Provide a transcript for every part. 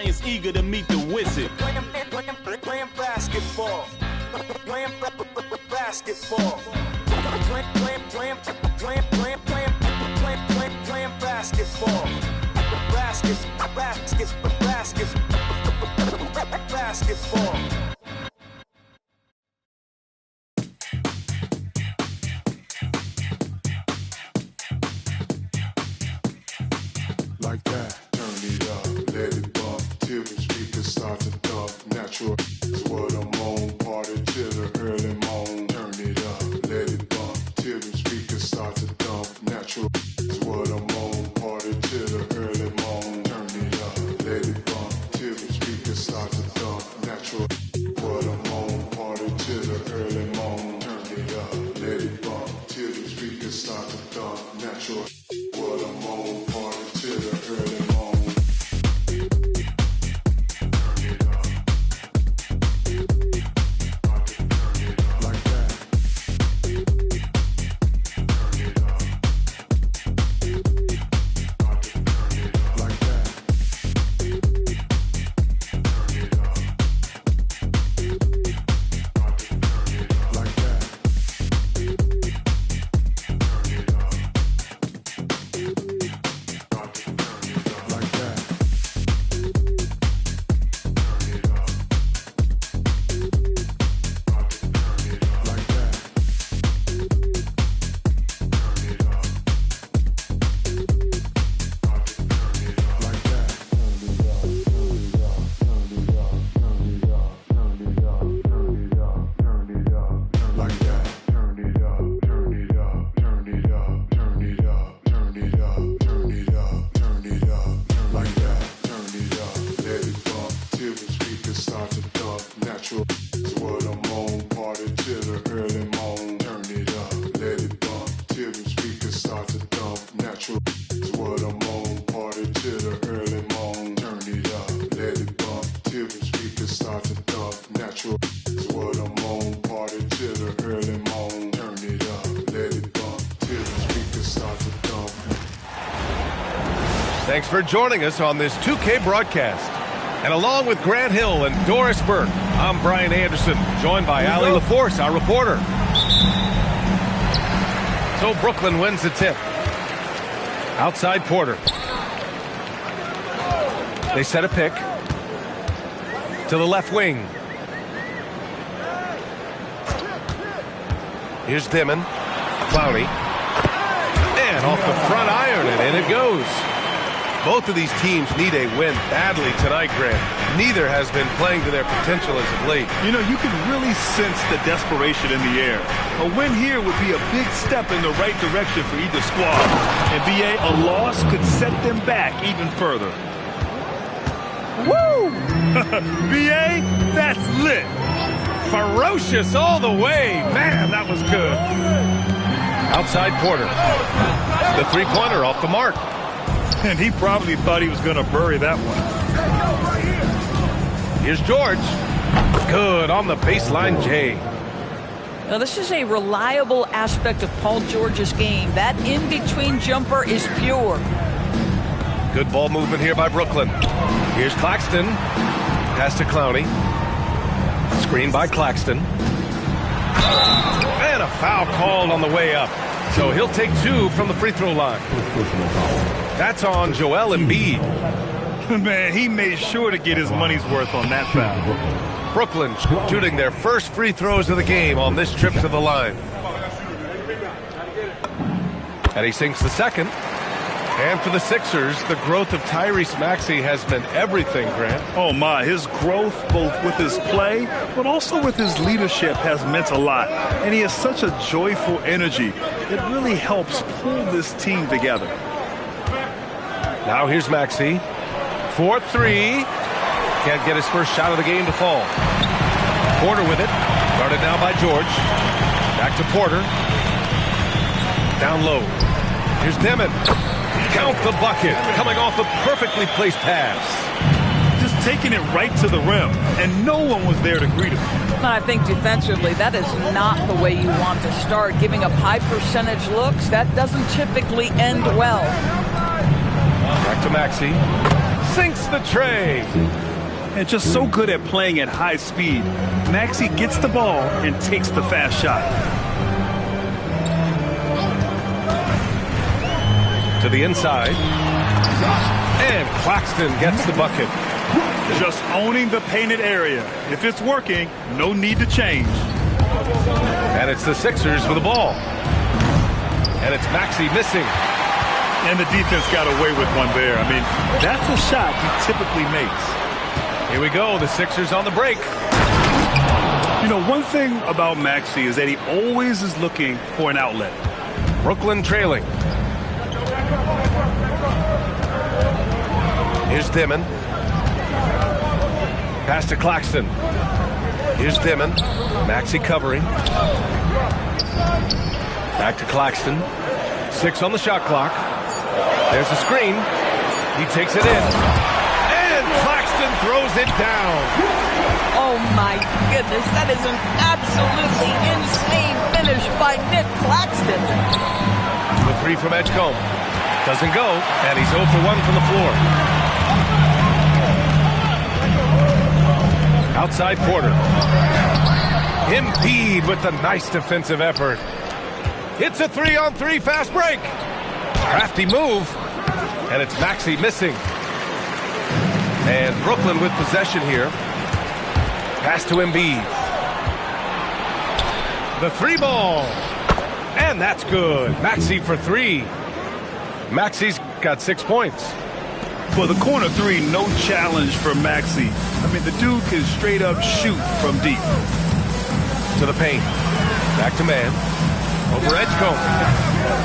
audience eager to meet the wizard. Playing basketball. Playing basketball. Playing basketball. Basketball. Like that, turn it up, let it bump till the speakers start to thump. Natural is what I'm on, party till the early morn. Turn it up, let it bump till the speakers start to thump. Natural is what I'm on, party till the early morn. Turn it up, let it bump till the speakers start to thump. Natural, what I'm on, party till the early morn. Turn it up, let it bump till the speakers start to thump. Natural, what I'm on, party till the early morn. Turn it up. Like that. Turn it up. Like that. Turn it up. Like that. Like that. Like that. Like that. Like that. Turn it up, turn it up, turn it up, turn it up, turn it up, turn it up, turn it up, like that. Turn it up, let it bump till the speakers start to thump. Natural is what I'm on, party till the early morn. Turn it up, let it bump till the speakers start to thump. Natural is what I'm on, party till the early morn. Turn it up, let it bump till the speakers start to thump. Natural is what I'm on, party till the early morn. Turn it up, let it bump till the speakers start to thump. Thanks for joining us on this 2K broadcast. And along with Grant Hill and Doris Burke, I'm Brian Anderson, joined by Allie LaForce, our reporter. So Brooklyn wins the tip. Outside Porter. They set a pick to the left wing. Here's Dimon. Clowney. And off the front iron, and in it goes. Both of these teams need a win badly tonight, Grant. Neither has been playing to their potential as of late. You know, you can really sense the desperation in the air. A win here would be a big step in the right direction for either squad. And BA, a loss could set them back even further. Woo! BA, that's lit. Ferocious all the way. Man, that was good. Outside Porter. The three-pointer off the mark. And he probably thought he was going to bury that one. Here's George. Good on the baseline, Jay. Now, this is a reliable aspect of Paul George's game. That in-between jumper is pure. Good ball movement here by Brooklyn. Here's Claxton. Pass to Clowney. Screen by Claxton. And a foul called on the way up. So he'll take two from the free throw line. That's on Joel Embiid. Man, he made sure to get his money's worth on that foul. Brooklyn shooting their first free throws of the game on this trip to the line. And he sinks the second. And for the Sixers, the growth of Tyrese Maxey has meant everything, Grant. Oh, my. His growth, both with his play, but also with his leadership, has meant a lot. And he has such a joyful energy. It really helps pull this team together. Now here's Maxey. 4-3. Can't get his first shot of the game to fall. Porter with it. Guarded now by George. Back to Porter. Down low. Here's Dimon. Count the bucket. Coming off a perfectly placed pass. Just taking it right to the rim. And no one was there to greet him. I think defensively, that is not the way you want to start. Giving up high percentage looks, that doesn't typically end well. Back to Maxey. sinks the tray. And just so good at playing at high speed. Maxey gets the ball and takes the fast shot. To the inside. And Claxton gets the bucket. Just owning the painted area. If it's working, no need to change. And it's the Sixers with the ball. And it's Maxey missing. And the defense got away with one there. I mean, that's a shot he typically makes. Here we go, the Sixers on the break. You know, one thing about Maxey is that he always is looking for an outlet. Brooklyn trailing. Here's Dimon. Pass to Claxton. Here's Dimon. Maxey covering. Back to Claxton. 6 on the shot clock. There's the screen. He takes it in. And Claxton throws it down. Oh my goodness, that is an absolutely insane finish by Nick Claxton. The 3 from Edgecombe. Doesn't go, and he's 0 for 1 from the floor. Outside Porter. Embiid with the nice defensive effort. It's a 3-on-3 fast break. Crafty move. And it's Maxey missing. And Brooklyn with possession here. Pass to Embiid. The 3 ball. And that's good. Maxey for 3. Maxey's got 6 points. For the corner 3, no challenge for Maxey. I mean, the dude can straight up shoot from deep. To the paint. Back to man. Over Edgecombe.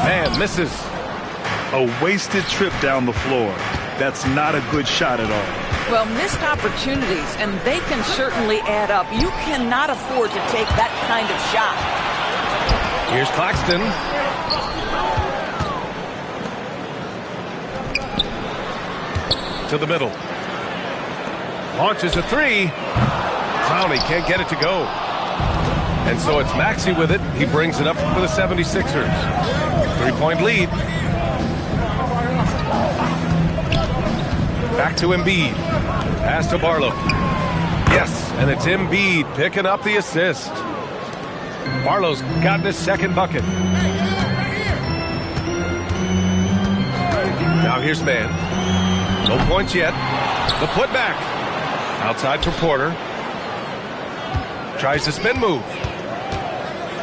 Man misses. A wasted trip down the floor. That's not a good shot at all. Well, missed opportunities, and they can certainly add up. You cannot afford to take that kind of shot. Here's Claxton. To the middle. Launches a 3. Clowney can't get it to go. And so it's Maxey with it. He brings it up for the 76ers. 3-point lead. Back to Embiid. Pass to Barlow. Yes, and it's Embiid picking up the assist. Barlow's gotten his second bucket. Now here's man. No points yet. The putback. Outside for Porter. Tries the spin move.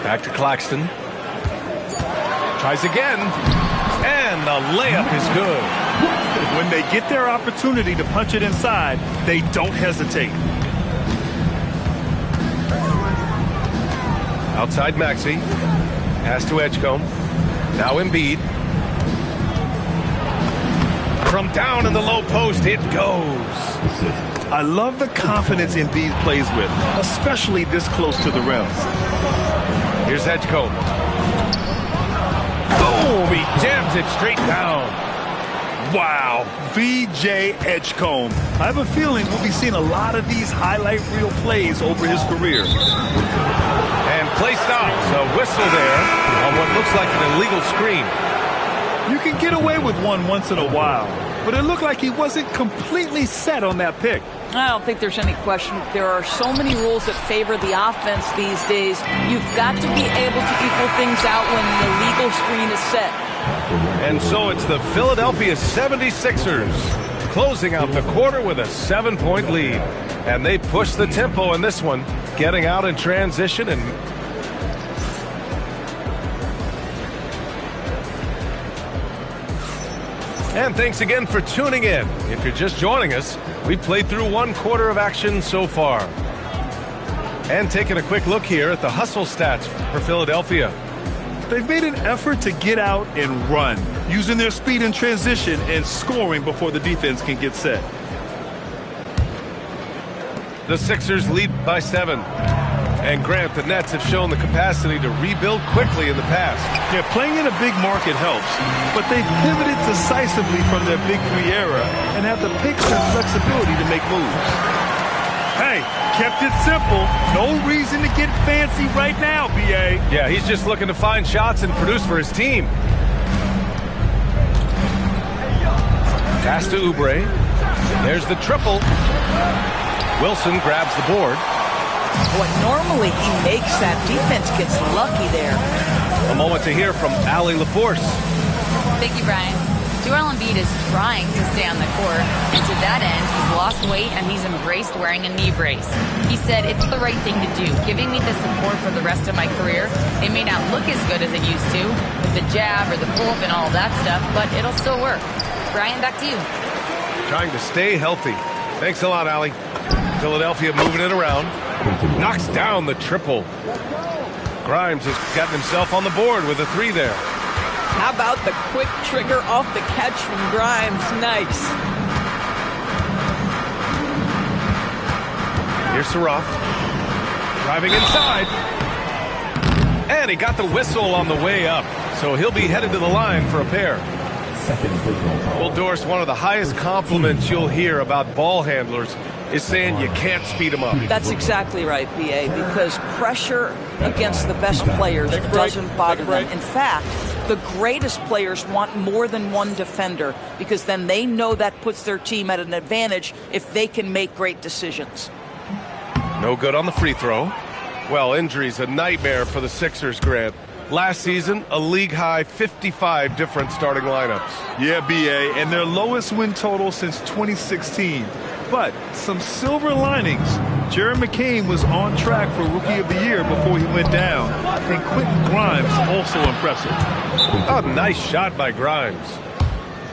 Back to Claxton. Tries again. And the layup is good. When they get their opportunity to punch it inside, they don't hesitate. Outside Maxey. Pass to Edgecombe. Now Embiid. From down in the low post, it goes. I love the confidence Embiid plays with, especially this close to the rim. Here's Edgecombe. Oh, he jams it straight down. Wow, VJ Edgecombe. I have a feeling we'll be seeing a lot of these highlight reel plays over his career. And play stops. A whistle there on what looks like an illegal screen. You can get away with one once in a while, but it looked like he wasn't completely set on that pick. I don't think there's any question. There are so many rules that favor the offense these days. You've got to be able to equal things out when the illegal screen is set. And so it's the Philadelphia 76ers closing out the quarter with a 7-point lead. And they push the tempo in this one, getting out in transition and thanks again for tuning in. If you're just joining us, we played through 1 quarter of action so far. And taking a quick look here at the hustle stats for Philadelphia. They've made an effort to get out and run, using their speed in transition and scoring before the defense can get set. The Sixers lead by 7. And Grant, the Nets have shown the capacity to rebuild quickly in the past. Yeah, playing in a big market helps, but they've pivoted decisively from their Big 3 era and have the picks and flexibility to make moves. Hey, kept it simple. No reason to get fancy right now, B.A. Yeah, he's just looking to find shots and produce for his team. Pass to Oubre. There's the triple. Wilson grabs the board. What normally he makes that defense gets lucky there. A moment to hear from Allie LaForce. Thank you, Brian. Joel Embiid is trying to stay on the court, and to that end, he's lost weight and he's embraced wearing a knee brace. He said, "It's the right thing to do, giving me the support for the rest of my career. It may not look as good as it used to, with the jab or the pull-up and all that stuff, but it'll still work." Brian, back to you. Trying to stay healthy. Thanks a lot, Allie. Philadelphia moving it around. Knocks down the triple. Grimes has gotten himself on the board with a 3 there. How about the quick trigger off the catch from Grimes? Nice. Here's Saroff. Driving inside. And he got the whistle on the way up. So he'll be headed to the line for a pair. Well, Doris, one of the highest compliments you'll hear about ball handlers is saying you can't speed them up. That's exactly right, B.A., because pressure against the best players doesn't bother them. In fact, the greatest players want more than one defender because then they know that puts their team at an advantage if they can make great decisions. No good on the free throw. Well, injury's a nightmare for the Sixers, Grant. Last season, a league-high 55 different starting lineups. Yeah, B.A., and their lowest win total since 2016. But some silver linings. Jared McCain was on track for Rookie of the Year before he went down. And Quentin Grimes also impressive. A nice shot by Grimes.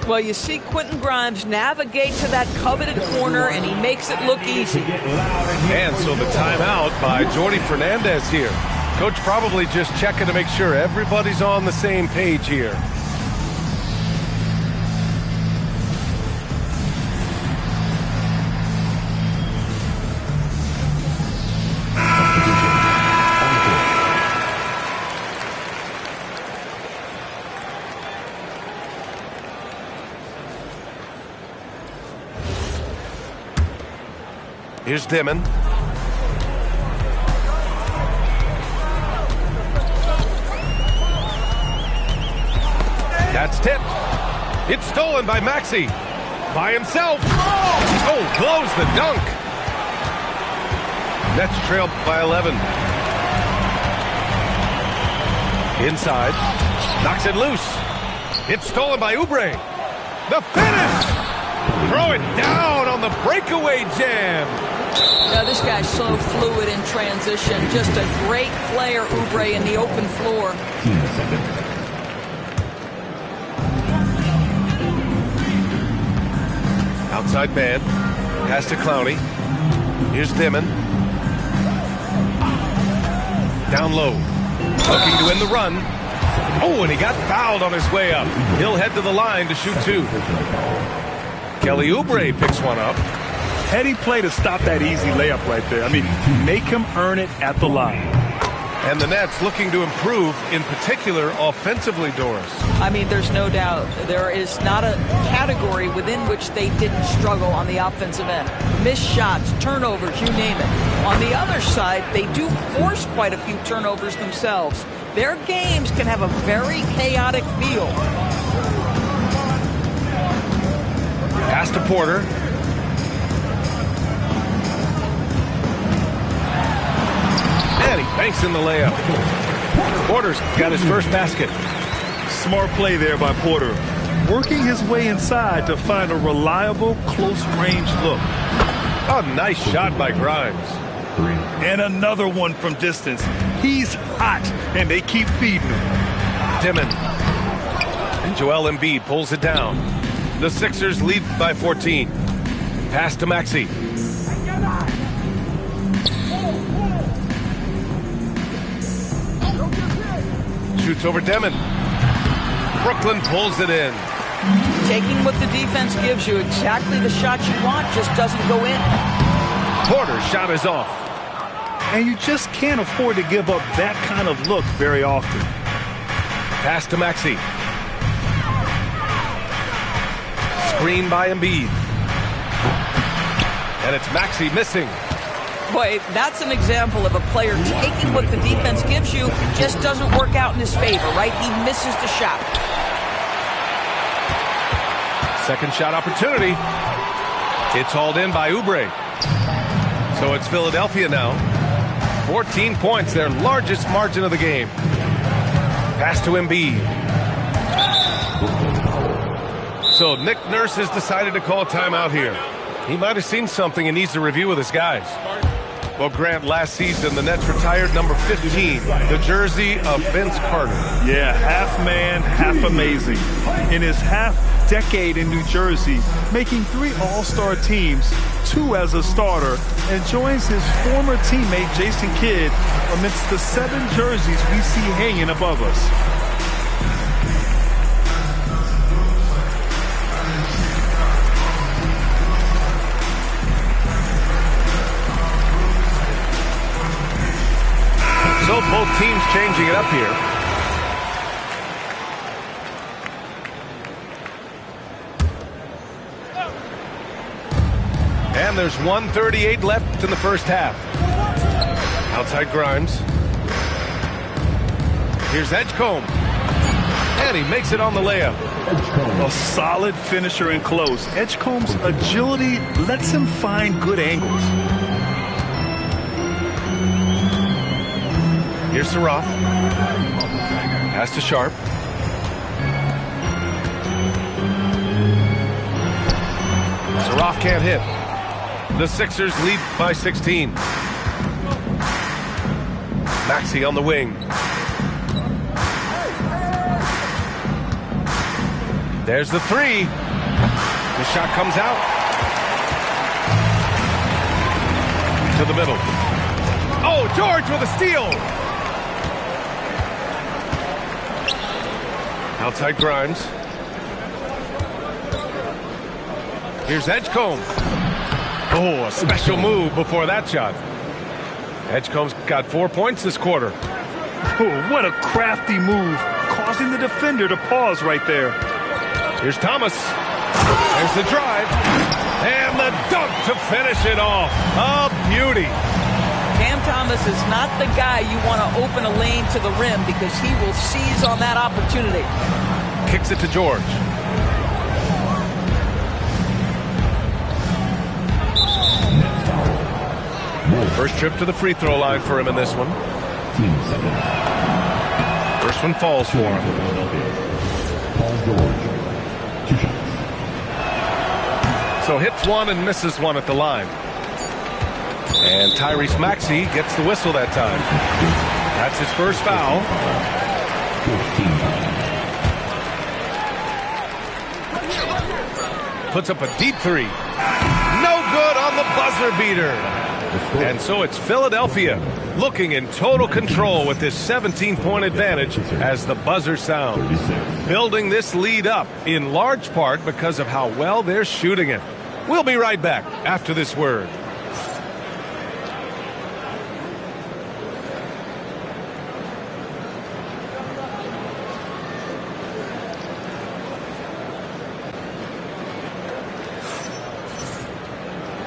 Well, you see Quentin Grimes navigate to that coveted corner, and he makes it look easy. And so the timeout by Jordi Fernandez here. Coach probably just checking to make sure everybody's on the same page here. Here's Dimon. That's tipped. It's stolen by Maxey. By himself. Oh, blows the dunk. Nets trailed by 11. Inside. Knocks it loose. It's stolen by Oubre. The finish. Throw it down on the breakaway jam. Now, this guy's so fluid in transition. Just a great player, Oubre, in the open floor. Outside man. Pass to Clowney. Here's Dimon. Down low. Looking to win the run. Oh, and he got fouled on his way up. He'll head to the line to shoot 2. Kelly Oubre picks one up. Heady play to stop that easy layup right there. I mean, make him earn it at the line. And the Nets looking to improve, in particular, offensively, Doris. I mean, there's no doubt there is not a category within which they didn't struggle on the offensive end. Missed shots, turnovers, you name it. On the other side, they do force quite a few turnovers themselves. Their games can have a very chaotic feel. Pass to Porter. And he banks in the layup. Porter's got his first basket. Smart play there by Porter. Working his way inside to find a reliable, close-range look. A nice shot by Grimes. And another one from distance. He's hot, and they keep feeding him. Dimon. And Joel Embiid pulls it down. The Sixers lead by 14. Pass to Maxey. Shoots over Dimon. Brooklyn pulls it in. Taking what the defense gives you, exactly the shot you want, just doesn't go in. Porter's shot is off. And you just can't afford to give up that kind of look very often. Pass to Maxey. Screen by Embiid. And it's Maxey missing. Boy, that's an example of a player taking what the defense gives you, just doesn't work out in his favor, right? He misses the shot. Second shot opportunity. It's hauled in by Oubre. So it's Philadelphia now. 14 points, their largest margin of the game. Pass to Embiid. So Nick Nurse has decided to call a timeout here. He might have seen something and needs to review with his guys. Well, Grant, last season, the Nets retired number 15, the jersey of Vince Carter. Yeah, half man, half amazing. In his half-decade in New Jersey, making 3 All-Star teams, 2 as a starter, and joins his former teammate Jason Kidd amidst the 7 jerseys we see hanging above us. So both teams changing it up here. And there's 1:38 left in the first half. Outside Grimes. Here's Edgecombe. And he makes it on the layup. A solid finisher in close. Edgecombe's agility lets him find good angles. Here's Saraf. Pass to Sharp. Saraf can't hit. The Sixers lead by 16. Maxey on the wing. There's the 3. The shot comes out. To the middle. Oh, George with a steal. Outside Grimes. Here's Edgecombe. Oh, a special move before that shot. Edgecombe's got 4 points this quarter. Oh, what a crafty move, causing the defender to pause right there. Here's Thomas. There's the drive. And the dunk to finish it off. A beauty. Cam Thomas is not the guy you want to open a lane to the rim because he will seize on that opportunity. Kicks it to George. First trip to the free throw line for him in this one. First one falls for him. So hits one and misses one at the line. And Tyrese Maxey gets the whistle that time. That's his first foul. Puts up a deep 3. No good on the buzzer beater. And so it's Philadelphia looking in total control with this 17-point advantage as the buzzer sounds. Building this lead up in large part because of how well they're shooting it. We'll be right back after this word.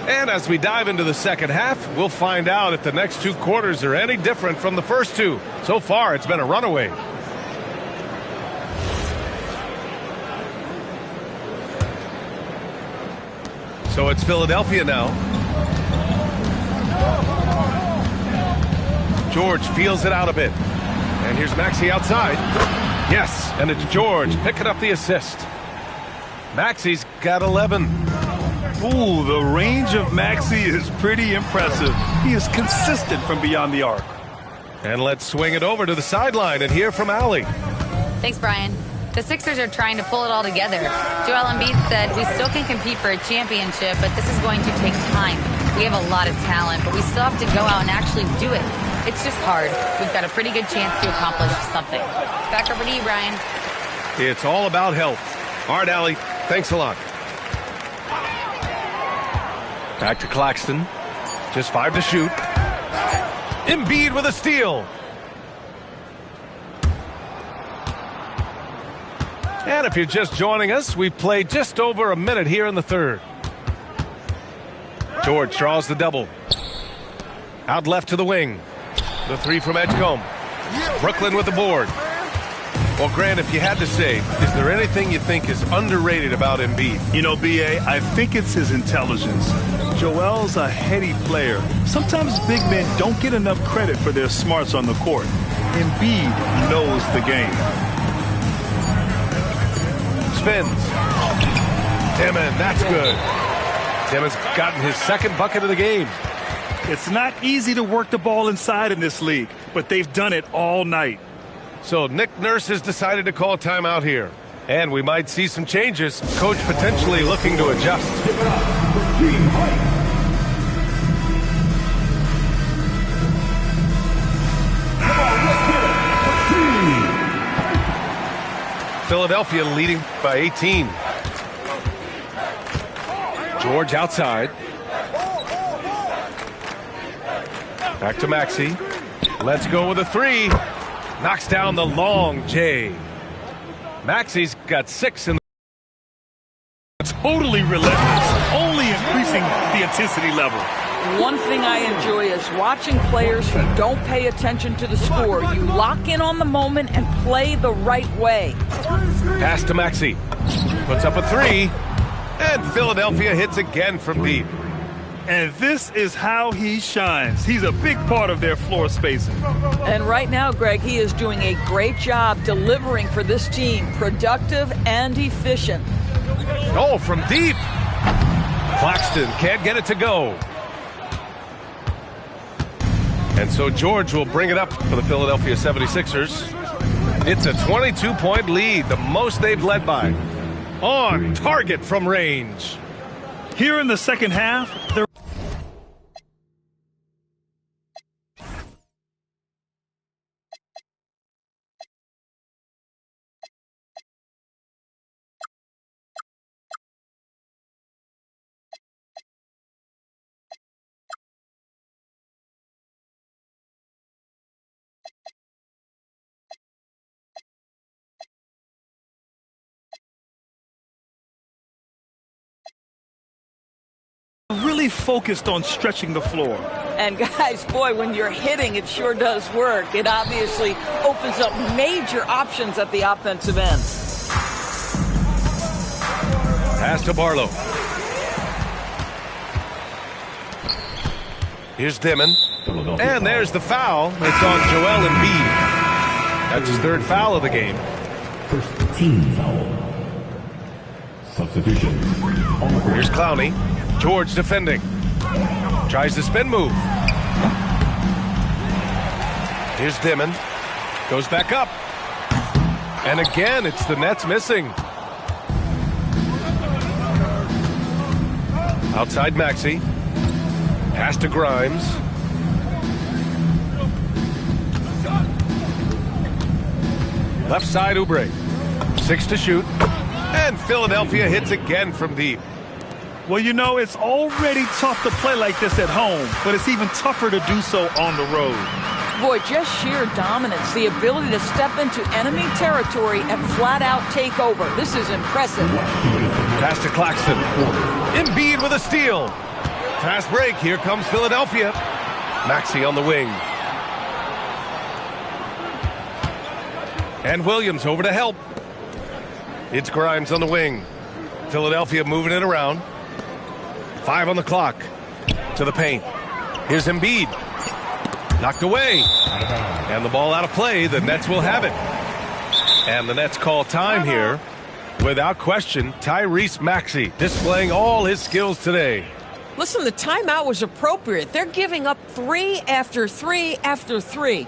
And as we dive into the second half, we'll find out if the next 2 quarters are any different from the first 2. So far, it's been a runaway. So it's Philadelphia now. George feels it out a bit. And here's Maxey outside. Yes, and it's George picking up the assist. Maxey's got 11. Ooh, the range of Maxey is pretty impressive. He is consistent from beyond the arc. And let's swing it over to the sideline and hear from Allie. Thanks, Brian. The Sixers are trying to pull it all together. Joel Embiid said, "We still can compete for a championship, but this is going to take time. We have a lot of talent, but we still have to go out and actually do it. It's just hard. We've got a pretty good chance to accomplish something." Back over to you, Brian. It's all about health. All right, Allie, thanks a lot. Back to Claxton. Just 5 to shoot. Embiid with a steal. And if you're just joining us, we've played just over a minute here in the third. George draws the double. Out left to the wing. The 3 from Edgecombe. Brooklyn with the board. Well, Grant, if you had to say, is there anything you think is underrated about Embiid? You know, B.A., I think it's his intelligence. Joel's a heady player. Sometimes big men don't get enough credit for their smarts on the court. Embiid knows the game. Spins. Timmons, that's good. Timmons gotten his second bucket of the game. It's not easy to work the ball inside in this league, but they've done it all night. So Nick Nurse has decided to call timeout here. And we might see some changes. Coach potentially looking to adjust. Philadelphia leading by 18. George outside. Back to Maxey. Let's go with a three. Knocks down the long J. Maxey's got 6 in the... Totally relentless, only increasing the intensity level. One thing I enjoy is watching players who don't pay attention to the score. You lock in on the moment and play the right way. Pass to Maxey. Puts up a three. And Philadelphia hits again from deep. And this is how he shines. He's a big part of their floor spacing. And right now, Greg, he is doing a great job delivering for this team. Productive and efficient. Oh, from deep. Claxton can't get it to go. And so George will bring it up for the Philadelphia 76ers. It's a 22-point lead, the most they've led by. On target from range. Here in the second half, they're really focused on stretching the floor. And guys, boy, when you're hitting, it sure does work. It obviously opens up major options at the offensive end. Pass to Barlow. Here's Dimon. And there's the foul. It's on Joel Embiid. That's his third foul of the game. First team foul. Substitution. Here's Clowney. George defending. Tries the spin move. Here's Dimon. Goes back up. And again, it's the Nets missing. Outside Maxey. Pass to Grimes. Left side Oubre. 6 to shoot. And Philadelphia hits again from deep. Well, you know, it's already tough to play like this at home, but it's even tougher to do so on the road. Boy, just sheer dominance, the ability to step into enemy territory and flat out take over. This is impressive. Pass to Claxton. Embiid with a steal. Fast break. Here comes Philadelphia. Maxey on the wing. And Williams over to help. It's Grimes on the wing. Philadelphia moving it around. 5 on the clock. To the paint. Here's Embiid. Knocked away. And the ball out of play. The Nets will have it. And the Nets call time here. Without question, Tyrese Maxey displaying all his skills today. Listen, the timeout was appropriate. They're giving up 3 after 3 after 3.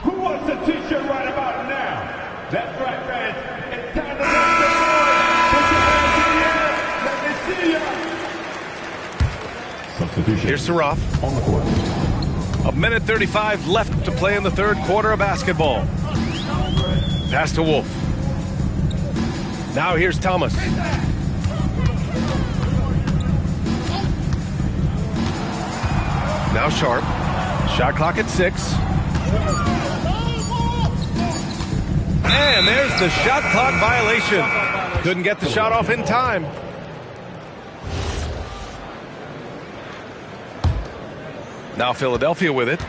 Who wants a t-shirt right about now? That's right, fans. It's time to make some noise. Put your hands in the air. Let me see ya. Substitution. Here's Saraf. On the court. 1:35 left to play in the third quarter of basketball. Pass to Wolf. Now here's Thomas. Now Sharp. Shot clock at 6. And there's the shot clock violation. Couldn't get the shot off in time. Now Philadelphia with it.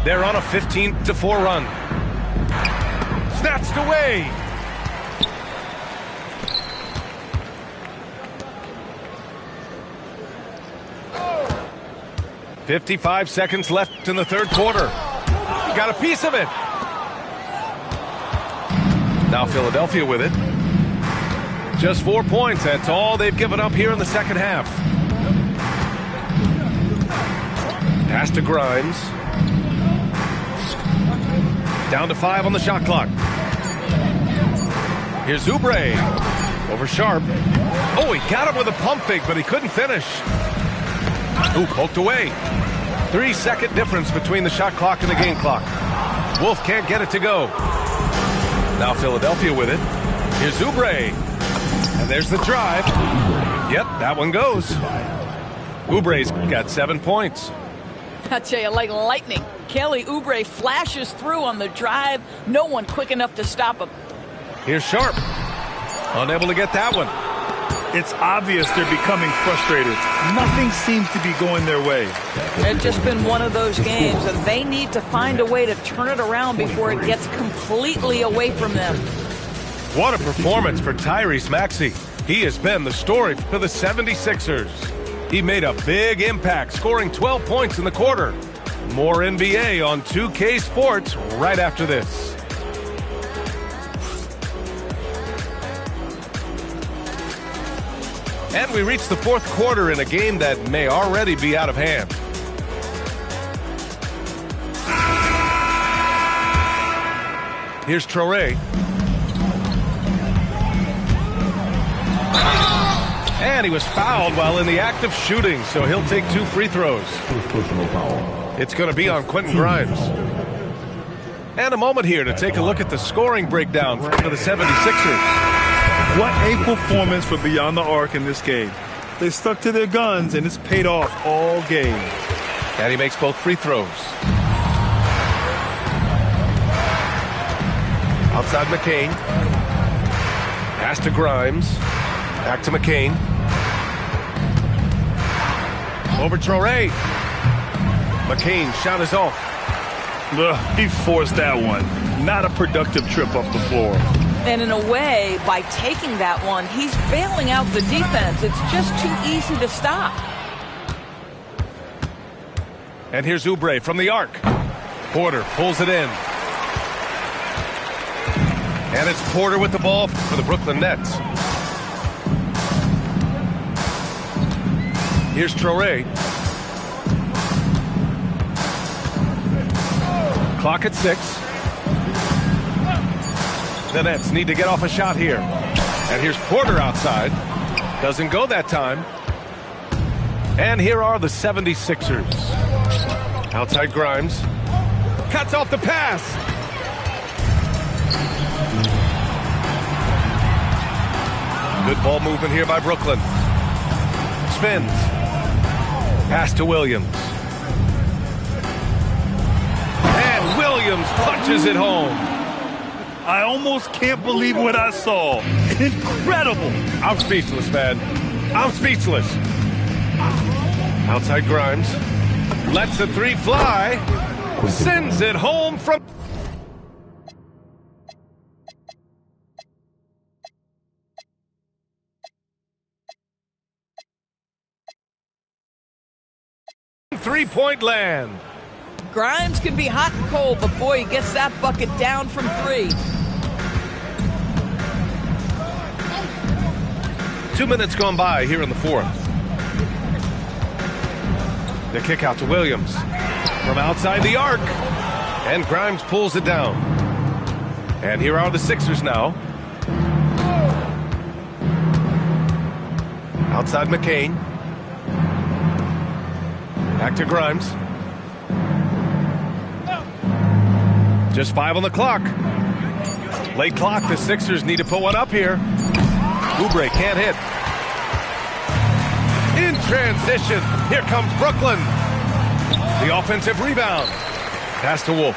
They're on a 15-4 run. Snatched away. "55 seconds left in the third quarter. Got a piece of it. Now Philadelphia with it. Just 4 points. That's all they've given up here in the second half. Pass to Grimes. Down to 5 on the shot clock. Here's Oubre. Over Sharp. Oh, he got him with a pump fake, but he couldn't finish. Ooh, poked away. 3-second difference between the shot clock and the game clock. Wolf can't get it to go. Now Philadelphia with it. Here's Oubre. And there's the drive. Yep, that one goes. Oubre's got 7 points. I tell you, like lightning, Kelly Oubre flashes through on the drive. No one quick enough to stop him. Here's Sharp. Unable to get that one. It's obvious they're becoming frustrated. Nothing seems to be going their way. It's just been one of those games, and they need to find a way to turn it around before it gets completely away from them. What a performance for Tyrese Maxey. He has been the story for the 76ers. He made a big impact, scoring 12 points in the quarter. More NBA on 2K Sports right after this. And we reach the fourth quarter in a game that may already be out of hand. Here's Traoré. And he was fouled while in the act of shooting, so he'll take 2 free throws. It's going to be on Quentin Grimes. And a moment here to take a look at the scoring breakdown for the 76ers. What a performance for Beyond the Arc in this game. They stuck to their guns, and it's paid off all game. And he makes both free throws. Outside McCain. Pass to Grimes. Back to McCain. Over Traoré. McCain shot is off. Ugh, he forced that one. Not a productive trip up the floor. And in a way, by taking that one, he's bailing out the defense. It's just too easy to stop. And here's Oubre from the arc. Porter pulls it in. And it's Porter with the ball for the Brooklyn Nets. Here's Traoré. Clock at 6. The Nets need to get off a shot here. And here's Porter outside. Doesn't go that time. And here are the 76ers. Outside Grimes. Cuts off the pass. Good ball movement here by Brooklyn. Spins. Pass to Williams. And Williams punches it home. I almost can't believe what I saw. Incredible. I'm speechless, man. I'm speechless. Outside Grimes. Lets the 3 fly. Sends it home from... three-point land. Grimes can be hot and cold, but boy, he gets that bucket down from 3. 2 minutes gone by here in the fourth. The kick out to Williams from outside the arc. And Grimes pulls it down. And here are the Sixers now. Outside McCain. Back to Grimes. Just 5 on the clock. Late clock, the Sixers need to put one up here. Oubre can't hit. In transition, here comes Brooklyn. The offensive rebound. Pass to Wolf.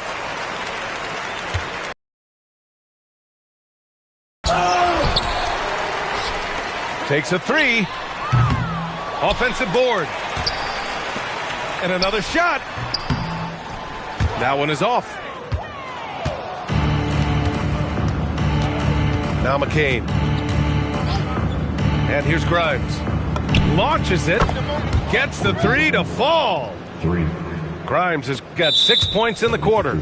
Takes a three. Offensive board. And another shot. That one is off. Now McCain. And here's Grimes. Launches it. Gets the three to fall. Grimes has got 6 points in the quarter.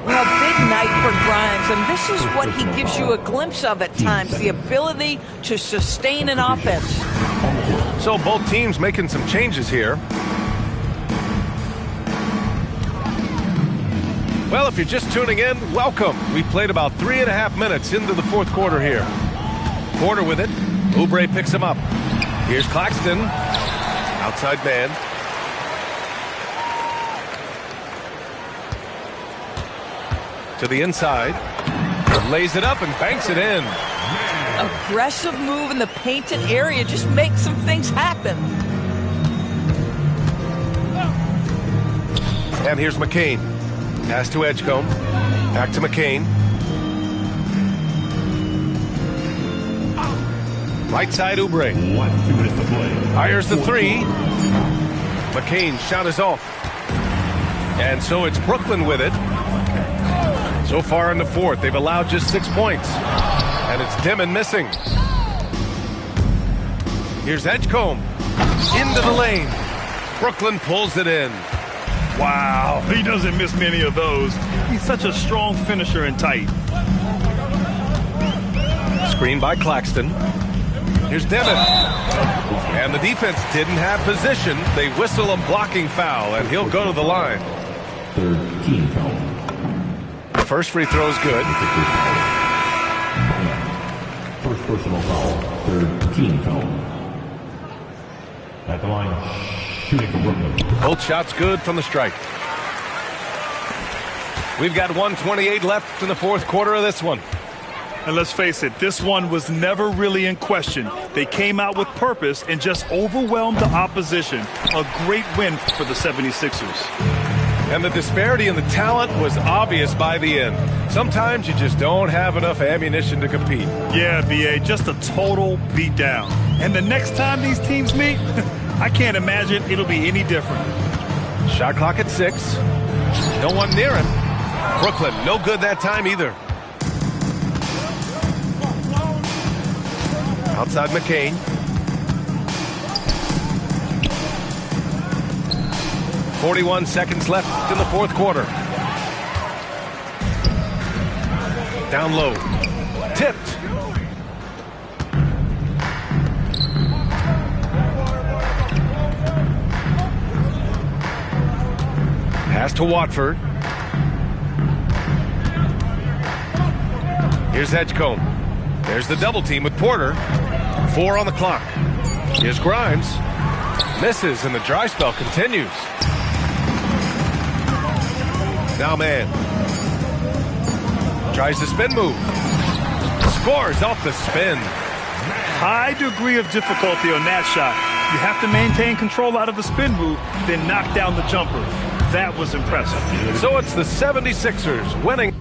Well, big night for Grimes, and this is what he gives you a glimpse of at times, the ability to sustain an offense. So both teams making some changes here. Well, if you're just tuning in, welcome. We played about 3.5 minutes into the fourth quarter here. Porter with it. Oubre picks him up. Here's Claxton. Outside man. To the inside. Lays it up and banks it in. Aggressive move in the painted area. Just make some things happen. And here's McCain. Pass to Edgecombe. Back to McCain. Right side Oubre. 2 minutes to play. Fires the three. McCain's shot is off. And so it's Brooklyn with it. So far in the fourth, they've allowed just 6 points. And it's Dimon missing. Here's Edgecombe. Into the lane. Brooklyn pulls it in. Wow, he doesn't miss many of those. He's such a strong finisher and tight. Screen by Claxton. Here's Devin. And the defense didn't have position. They whistle a blocking foul, and he'll go to the line. Third team foul. The first free throw is good. First personal foul. Third team foul. At the line, shooting for Brooklyn. Both shots good from the strike. We've got 1:28 left in the fourth quarter of this one. And let's face it, this one was never really in question. They came out with purpose and just overwhelmed the opposition. A great win for the 76ers. And the disparity in the talent was obvious by the end. Sometimes you just don't have enough ammunition to compete. Yeah, B.A., just a total beatdown. And the next time these teams meet, I can't imagine it'll be any different. Shot clock at 6. No one near him. Brooklyn, no good that time either. Outside McCain. .41 seconds left in the fourth quarter. Down low. Tipped. Pass to Watford. Here's Edgecombe. There's the double team with Porter. 4 on the clock. Here's Grimes. Misses, and the dry spell continues. Now man. Tries the spin move. Scores off the spin. High degree of difficulty on that shot. You have to maintain control out of the spin move, then knock down the jumper. That was impressive. So it's the 76ers winning.